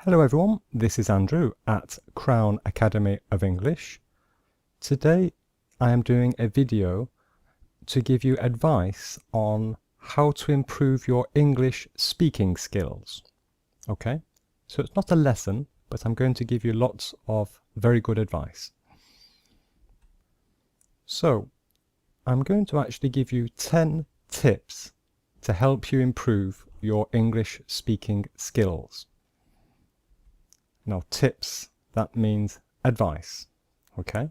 Hello everyone, this is Andrew at Crown Academy of English. Today I am doing a video to give you advice on how to improve your English speaking skills. Okay, so it's not a lesson, but I'm going to give you lots of very good advice. So I'm going to actually give you 10 tips to help you improve your English speaking skills. Now tips, that means advice, okay?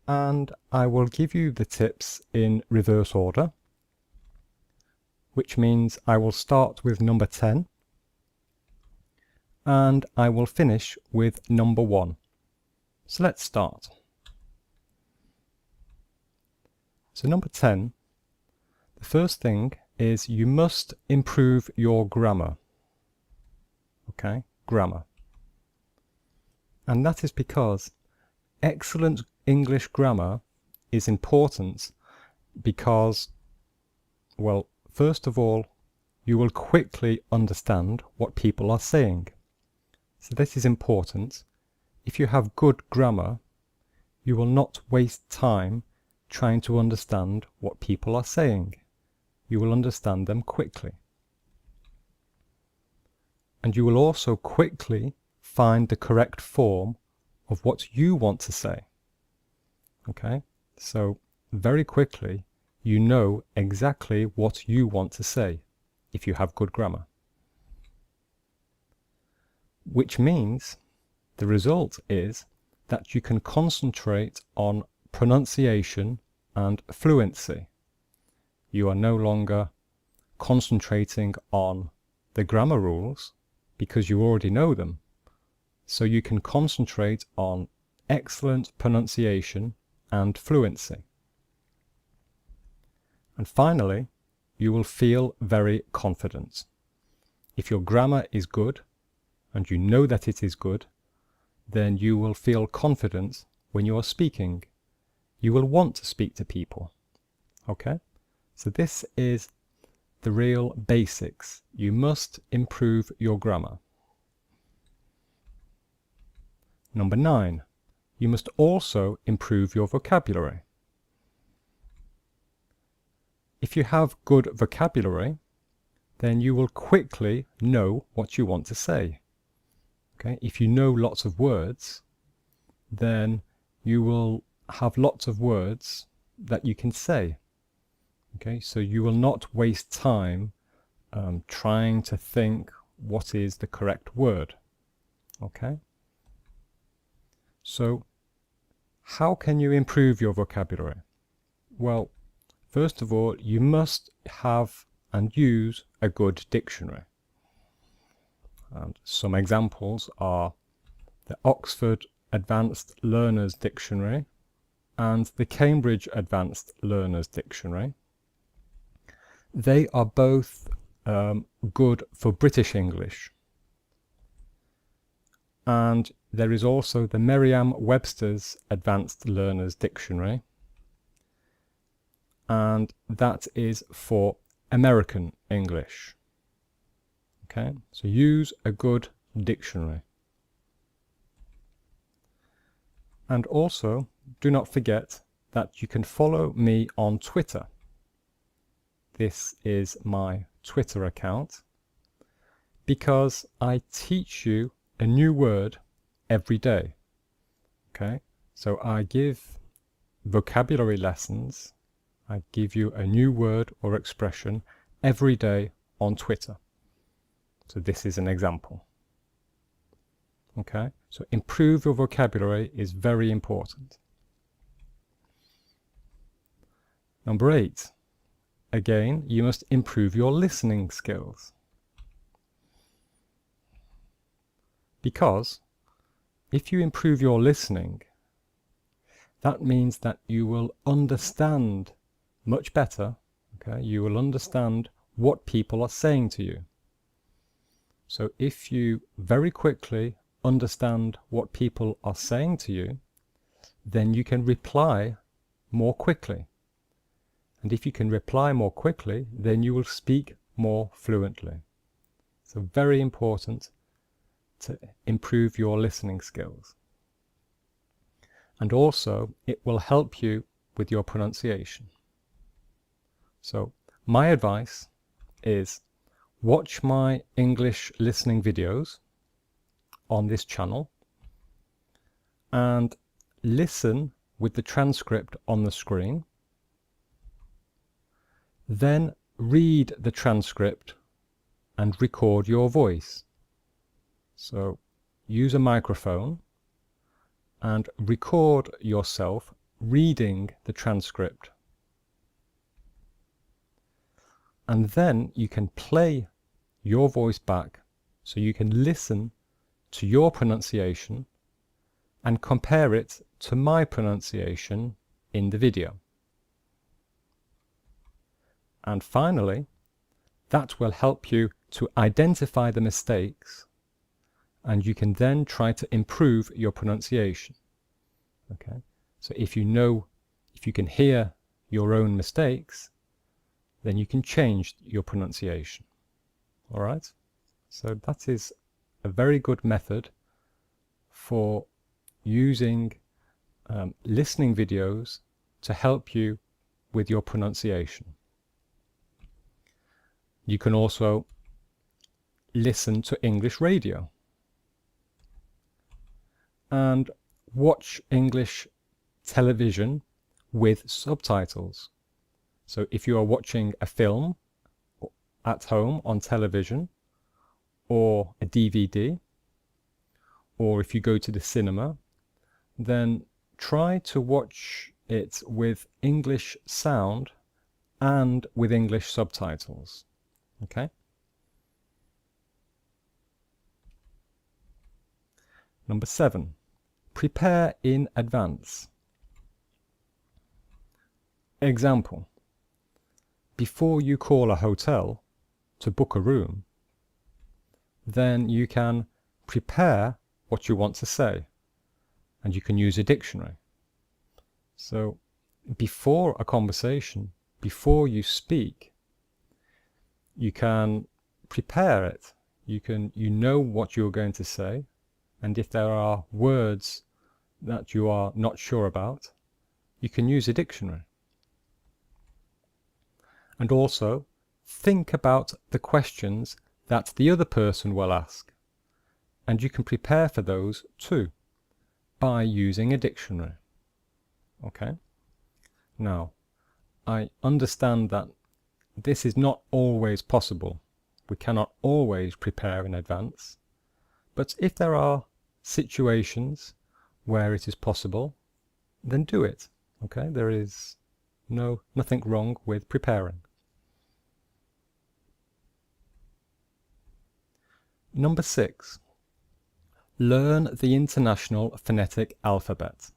And I will give you the tips in reverse order, which means I will start with number 10 and I will finish with number 1. So let's start. So number 10, the first thing is you must improve your grammar, okay? Grammar. And that is because excellent English grammar is important because, well, first of all, you will quickly understand what people are saying. So this is important. If you have good grammar, you will not waste time trying to understand what people are saying. You will understand them quickly. And you will also quickly find the correct form of what you want to say. Okay, so very quickly you know exactly what you want to say if you have good grammar. Which means the result is that you can concentrate on pronunciation and fluency. You are no longer concentrating on the grammar rules because you already know them. So you can concentrate on excellent pronunciation and fluency. And finally, you will feel very confident. If your grammar is good, and you know that it is good, then you will feel confident when you are speaking. You will want to speak to people. Okay? So this is the real basics. You must improve your grammar. Number 9, you must also improve your vocabulary. If you have good vocabulary, then you will quickly know what you want to say. Okay? If you know lots of words, then you will have lots of words that you can say. Okay? So you will not waste time trying to think what is the correct word. Okay? So, how can you improve your vocabulary? Well, first of all, you must have and use a good dictionary. And some examples are the Oxford Advanced Learners Dictionary and the Cambridge Advanced Learners Dictionary. They are both good for British English. And there is also the Merriam-Webster's Advanced Learners Dictionary, and that is for American English. Okay, so use a good dictionary. And also, do not forget that you can follow me on Twitter. This is my Twitter account, because I teach you a new word every day. Okay, so I give vocabulary lessons. I give you a new word or expression every day on Twitter. So this is an example. Okay, so improve your vocabulary is very important. Number 8, again, you must improve your listening skills. Because if you improve your listening, that means that you will understand much better, okay? You will understand what people are saying to you. So if you very quickly understand what people are saying to you, then you can reply more quickly. And if you can reply more quickly, then you will speak more fluently. So very important to improve your listening skills. And also, it will help you with your pronunciation. So, my advice is watch my English listening videos on this channel and listen with the transcript on the screen. Then read the transcript and record your voice. So use a microphone and record yourself reading the transcript. And then you can play your voice back so you can listen to your pronunciation and compare it to my pronunciation in the video. And finally, that will help you to identify the mistakes, and you can then try to improve your pronunciation. Okay, so if you can hear your own mistakes, then you can change your pronunciation. All right, so that is a very good method for using listening videos to help you with your pronunciation. You can also listen to English radio and watch English television with subtitles. So if you are watching a film at home on television, or a DVD, or if you go to the cinema, then try to watch it with English sound and with English subtitles. Okay? Number 7, prepare in advance. Example: before you call a hotel to book a room, then you can prepare what you want to say, and you can use a dictionary. So before a conversation, before you speak, you can prepare it. You know what you're going to say, and if there are words that you are not sure about, you can use a dictionary. And also think about the questions that the other person will ask, and you can prepare for those too by using a dictionary. Okay? Now, I understand that this is not always possible. We cannot always prepare in advance, but if there are situations where it is possible, then do it. Okay? There is nothing wrong with preparing. Number 6, learn the International Phonetic Alphabet.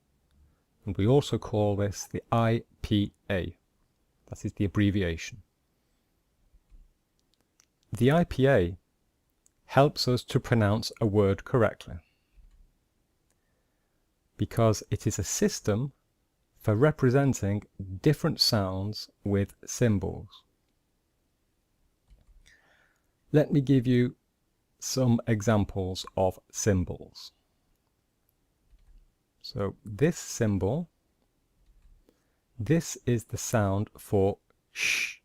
And we also call this the IPA. That is the abbreviation. The IPA helps us to pronounce a word correctly, because it is a system for representing different sounds with symbols. Let me give you some examples of symbols. So this symbol, this is the sound for sh,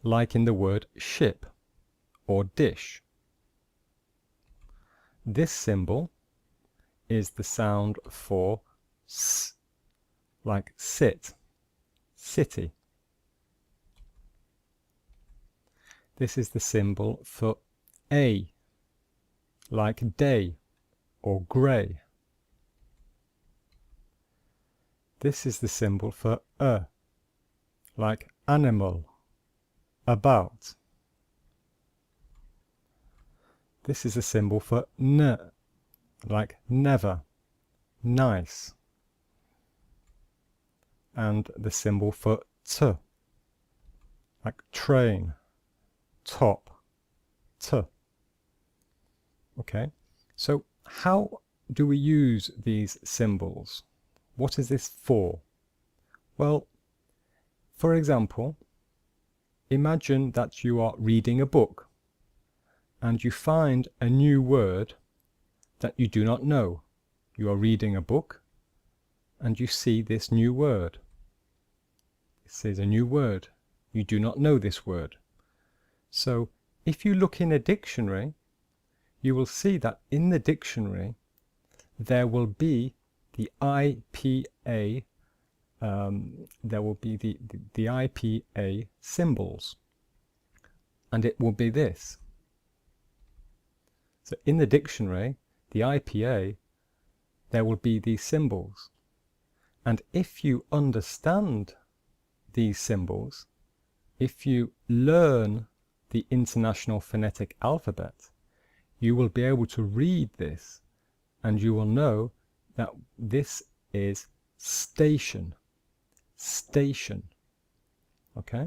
like in the word ship or dish. This symbol is the sound for s, like sit, city. This is the symbol for a, like day or grey. This is the symbol for like animal, about. This is a symbol for n, like never, nice. And the symbol for t, like train, top, t. Okay, so how do we use these symbols? What is this for? Well, for example, imagine that you are reading a book and you find a new word that you do not know. You are reading a book and you see this new word. This is a new word. You do not know this word. So if you look in a dictionary, you will see that in the dictionary there will be the IPA, there will be the IPA symbols, and it will be this. So in the dictionary, the IPA, there will be these symbols. And if you understand these symbols, if you learn the International Phonetic Alphabet, you will be able to read this and you will know that this is station. Station. Okay?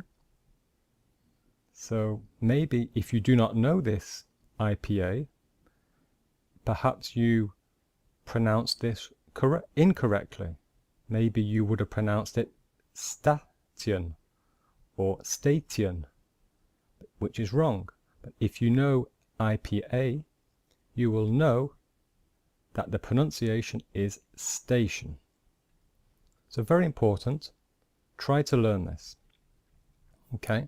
So maybe if you do not know this IPA, perhaps you pronounced this incorrectly. Maybe you would have pronounced it station or station, which is wrong. But if you know IPA, you will know that the pronunciation is station. So very important. Try to learn this. Okay?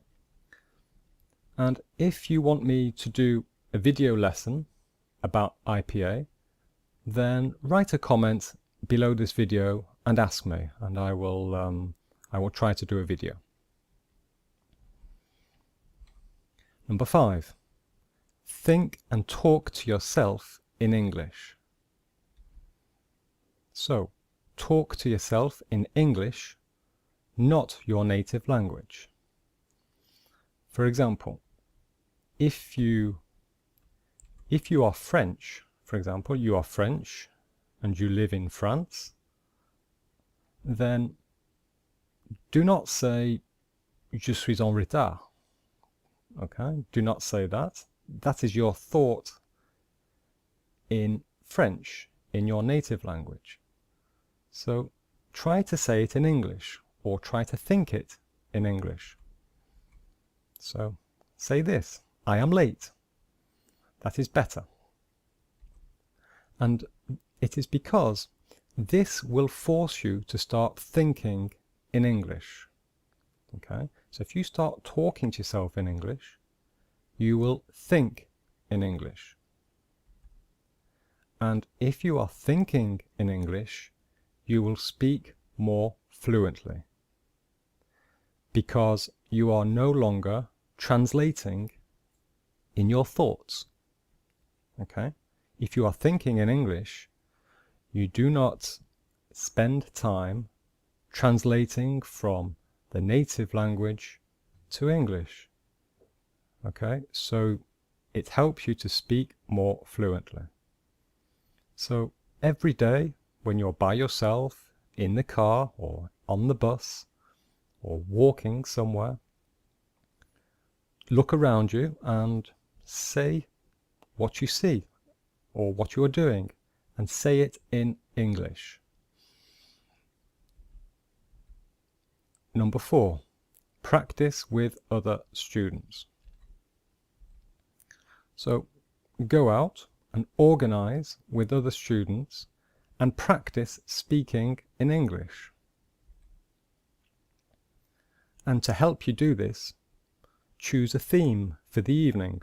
And if you want me to do a video lesson about IPA, then write a comment below this video and ask me, and I will try to do a video. Number 5. Think and talk to yourself in English. So, talk to yourself in English, not your native language. For example, if you are French, for example, you are French and you live in France, then do not say je suis en retard. Okay? Do not say that. That is your thought in French, in your native language. So try to say it in English, or try to think it in English. So say this: I am late. That is better. And it is because this will force you to start thinking in English. Okay? So if you start talking to yourself in English, you will think in English. And if you are thinking in English, you will speak more fluently, because you are no longer translating in your thoughts. Okay? If you are thinking in English, you do not spend time translating from the native language to English. Okay? So it helps you to speak more fluently. So every day when you're by yourself in the car or on the bus or walking somewhere, look around you and say what you see or what you are doing, and say it in English. Number 4, practice with other students. So go out and organize with other students and practice speaking in English. And to help you do this, choose a theme for the evening.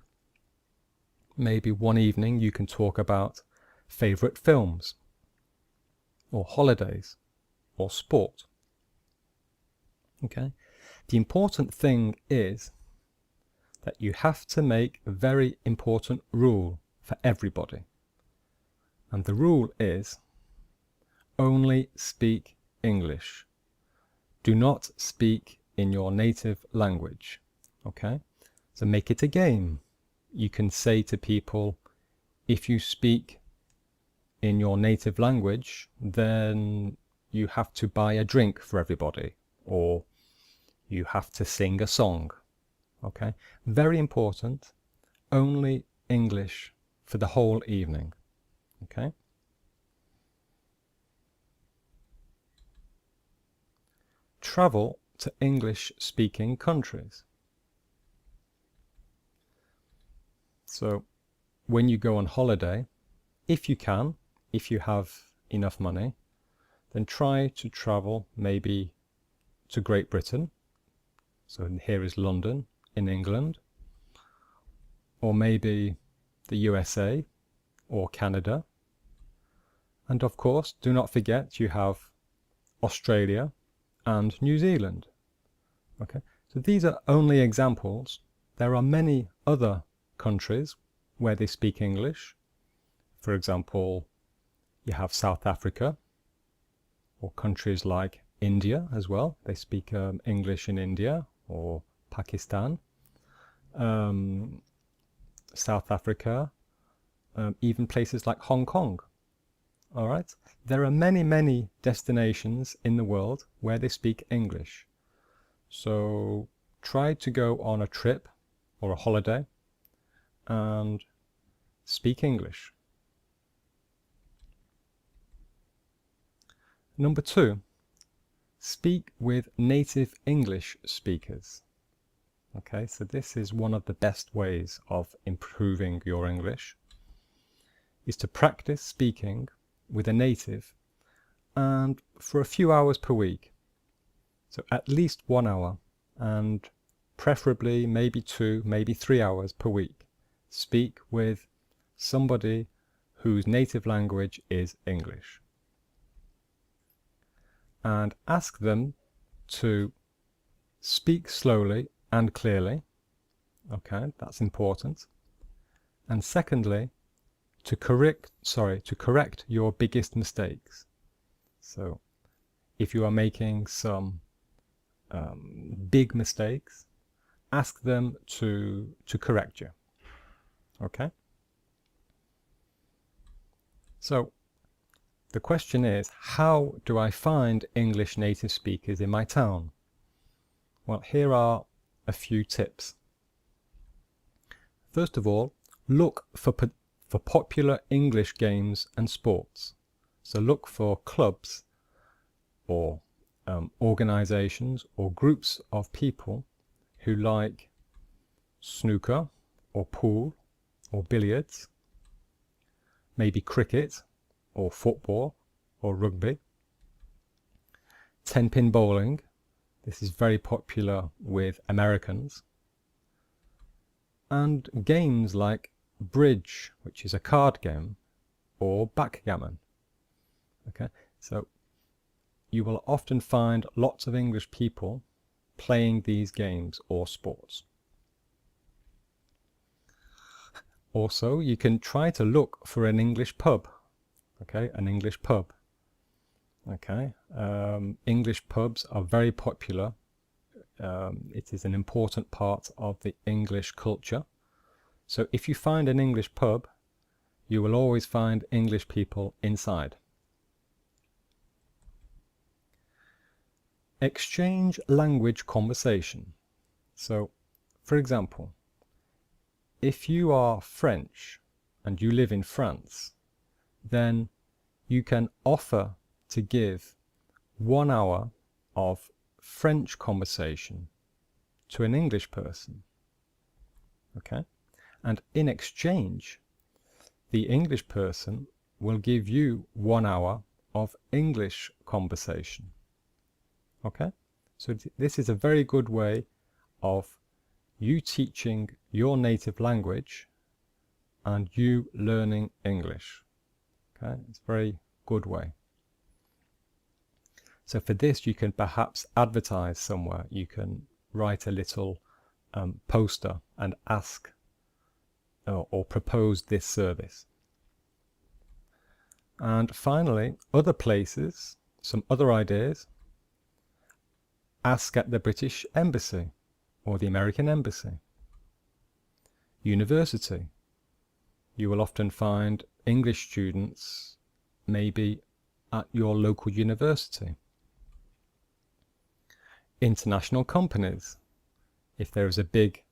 Maybe one evening you can talk about favorite films, or holidays, or sport. Okay? The important thing is that you have to make a very important rule for everybody. And the rule is only speak English. Do not speak in your native language. Okay? So make it a game. You can say to people, if you speak in your native language, then you have to buy a drink for everybody, or you have to sing a song. Okay? Very important. Only English for the whole evening. Okay? Travel to English-speaking countries. So when you go on holiday, if you can, if you have enough money, then try to travel maybe to Great Britain. So here is London in England, or maybe the USA or Canada. And of course, do not forget you have Australia and New Zealand. Okay, so these are only examples. There are many other countries where they speak English. For example, you have South Africa, or countries like India as well. They speak English in India or Pakistan, South Africa, even places like Hong Kong. All right, there are many destinations in the world where they speak English. So try to go on a trip or a holiday and speak English. Number 2, speak with native English speakers. Okay, so this is one of the best ways of improving your English, is to practice speaking with a native, and for a few hours per week. So at least 1 hour, and preferably maybe 2, maybe 3 hours per week. Speak with somebody whose native language is English. And ask them to speak slowly and clearly. Okay, that's important. And secondly, to correct your biggest mistakes. So if you are making some big mistakes, ask them to correct you. Okay? So the question is, how do I find English native speakers in my town? Well, here are a few tips. First of all, look for popular English games and sports. So look for clubs or organizations or groups of people who like snooker or pool or billiards, maybe cricket or football or rugby, 10-pin bowling. This is very popular with Americans. And games like bridge, which is a card game, or backgammon. Okay, so you will often find lots of English people playing these games or sports. Also, you can try to look for an English pub. Okay, an English pub. Okay, English pubs are very popular. It is an important part of the English culture. So if you find an English pub, you will always find English people inside. Exchange language conversation. So, for example, if you are French and you live in France, then you can offer to give 1 hour of French conversation to an English person. Okay? And in exchange, the English person will give you 1 hour of English conversation. Okay? So this is a very good way of you teaching your native language and you learning English. Okay? It's a very good way. So for this, you can perhaps advertise somewhere. You can write a little poster and ask or propose this service. And finally, other places, some other ideas. Ask at the British Embassy or the American Embassy. University. You will often find English students maybe at your local university. International companies. If there is a big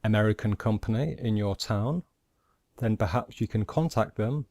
American company in your town, then perhaps you can contact them